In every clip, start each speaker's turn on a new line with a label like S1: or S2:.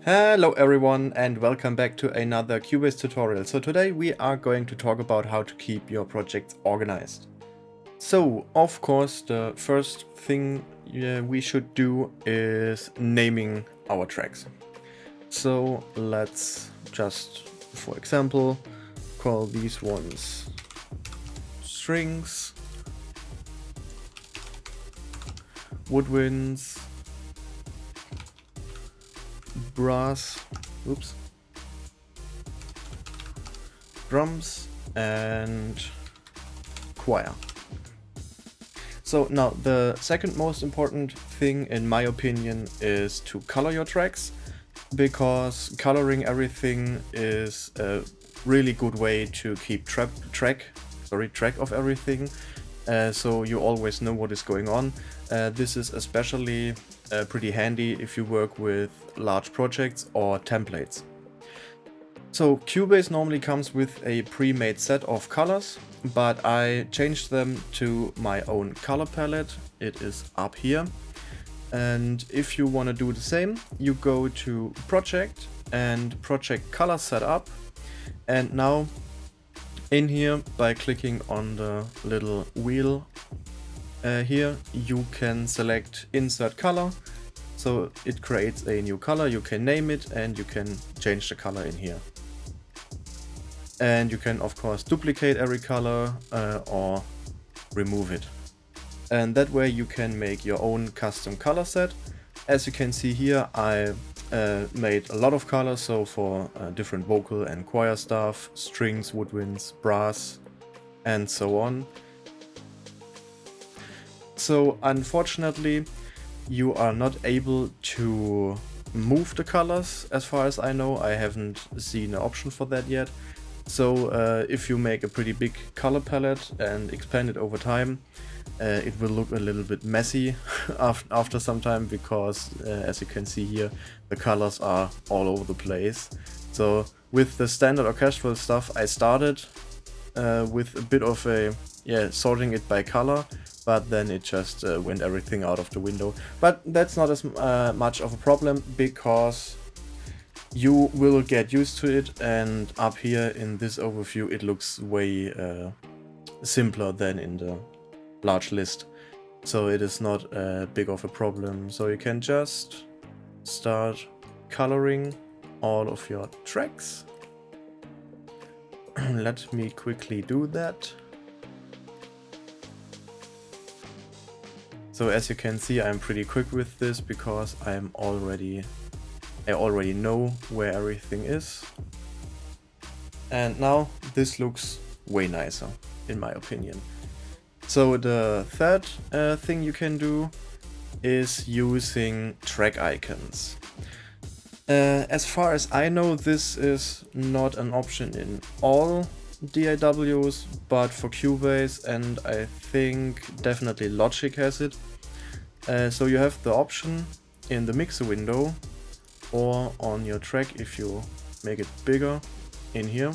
S1: Hello everyone and welcome back to another Cubase tutorial. So today we are going to talk about how to keep your projects organized. So of course the first thing we should do is naming our tracks. So let's just, for example, call these ones strings, woodwinds, brass, drums, and choir. So now the second most important thing in my opinion is to color your tracks, because coloring everything is a really good way to keep track of everything, so you always know what is going on. This is especially pretty handy if you work with large projects or templates. So Cubase normally comes with a pre-made set of colors, but I changed them to my own color palette. It is up here. And if you want to do the same, you go to Project and Project Color Setup. And now in here, by clicking on the little wheel here, you can select Insert Color. So it creates a new color, you can name it and you can change the color in here. And you can of course duplicate every color or remove it. And that way you can make your own custom color set. As you can see here, I made a lot of colors, so for different vocal and choir stuff, strings, woodwinds, brass, and so on. So unfortunately, you are not able to move the colors as far as I know. I haven't seen an option for that yet. So if you make a pretty big color palette and expand it over time, it will look a little bit messy after some time, because as you can see here, the colors are all over the place. So with the standard orchestral stuff, I started with a bit of a sorting it by color, but then it just went everything out of the window. But that's not as much of a problem, because you will get used to it, and up here in this overview it looks way simpler than in the large list. So it is not big of a problem. So you can just start coloring all of your tracks. Let me quickly do that. So as you can see, I'm pretty quick with this because I already know where everything is. And now this looks way nicer, in my opinion. So the third thing you can do is using track icons. As far as I know, this is not an option in all DAWs, but for Cubase, and I think definitely Logic has it. So you have the option in the mixer window or on your track, if you make it bigger in here,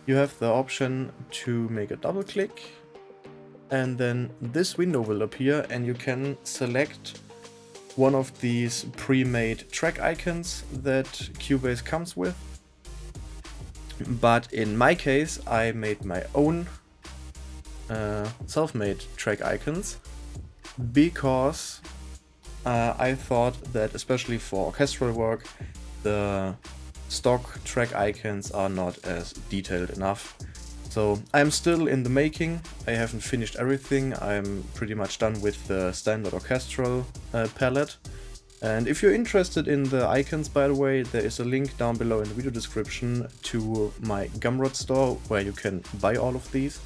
S1: you have the option to make a double click, and then this window will appear and you can select one of these pre-made track icons that Cubase comes with. But in my case, I made my own self-made track icons, because I thought that especially for orchestral work, the stock track icons are not as detailed enough. So I'm still in the making, I haven't finished everything, I'm pretty much done with the standard orchestral palette. And if you're interested in the icons, by the way, there is a link down below in the video description to my Gumroad store where you can buy all of these.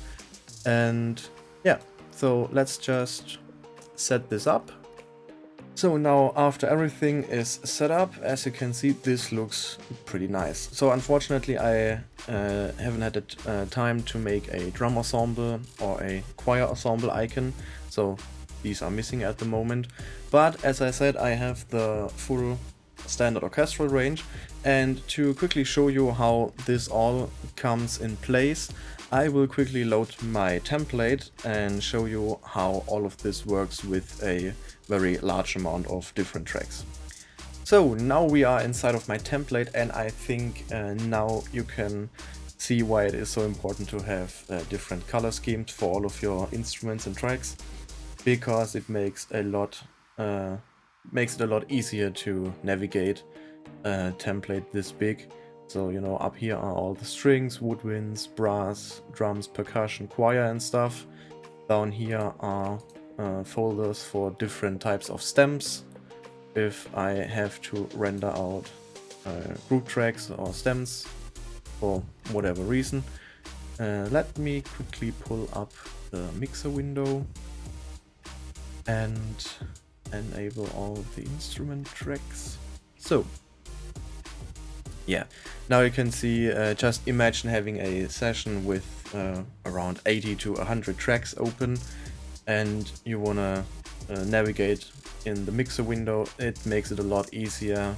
S1: And yeah, so let's just set this up. So now after everything is set up, as you can see, this looks pretty nice. So unfortunately I haven't had the time to make a drum ensemble or a choir ensemble icon, so these are missing at the moment. But as I said, I have the full standard orchestral range, and to quickly show you how this all comes in place, I will quickly load my template and show you how all of this works with a very large amount of different tracks. So now we are inside of my template, and I think now you can see why it is so important to have different color schemes for all of your instruments and tracks, because it makes it a lot easier to navigate a template this big. So, you know, up here are all the strings, woodwinds, brass, drums, percussion, choir and stuff. Down here are folders for different types of stems. If I have to render out group tracks or stems for whatever reason. Let me quickly pull up the mixer window and enable all the instrument tracks. So yeah, now you can see, just imagine having a session with around 80 to 100 tracks open, and you wanna navigate in the mixer window. It makes it a lot easier,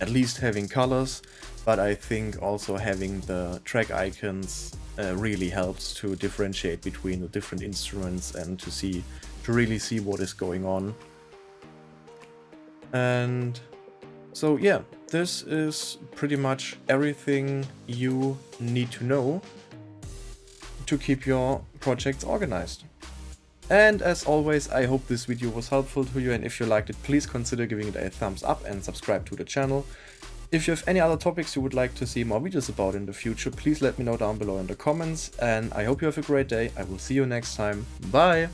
S1: at least having colors, but I think also having the track icons really helps to differentiate between the different instruments and to really see what is going on. And so yeah, this is pretty much everything you need to know to keep your projects organized. And as always, I hope this video was helpful to you, and if you liked it, please consider giving it a thumbs up and subscribe to the channel. If you have any other topics you would like to see more videos about in the future, please let me know down below in the comments, and I hope you have a great day. I will see you next time. Bye!